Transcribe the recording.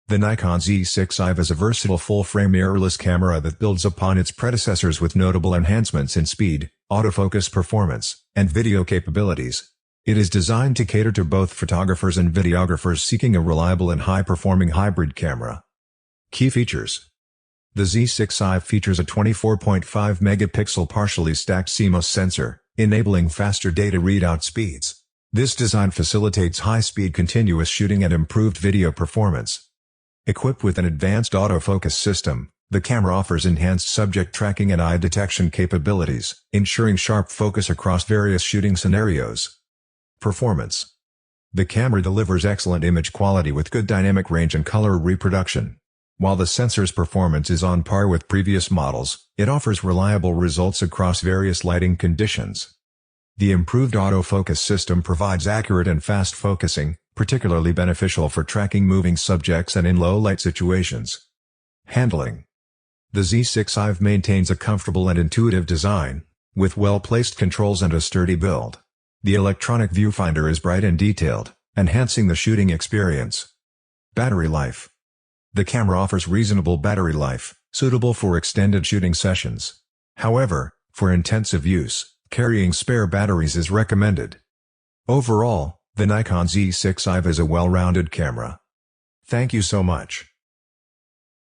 The Nikon Z6lll is a versatile full-frame mirrorless camera that builds upon its predecessors with notable enhancements in speed, autofocus performance, and video capabilities. It is designed to cater to both photographers and videographers seeking a reliable and high-performing hybrid camera. Key features: the Z6lll features a 24.5 megapixel partially stacked CMOS sensor, enabling faster data readout speeds. This design facilitates high-speed continuous shooting and improved video performance. Equipped with an advanced autofocus system, the camera offers enhanced subject tracking and eye detection capabilities, ensuring sharp focus across various shooting scenarios. Performance: the camera delivers excellent image quality with good dynamic range and color reproduction. While the sensor's performance is on par with previous models, it offers reliable results across various lighting conditions. The improved autofocus system provides accurate and fast focusing, particularly beneficial for tracking moving subjects and in low-light situations. Handling: the Z6lll maintains a comfortable and intuitive design, with well-placed controls and a sturdy build. The electronic viewfinder is bright and detailed, enhancing the shooting experience. Battery life: the camera offers reasonable battery life, suitable for extended shooting sessions. However, for intensive use, carrying spare batteries is recommended. Overall, the Nikon Z6lll is a well-rounded camera. Thank you so much.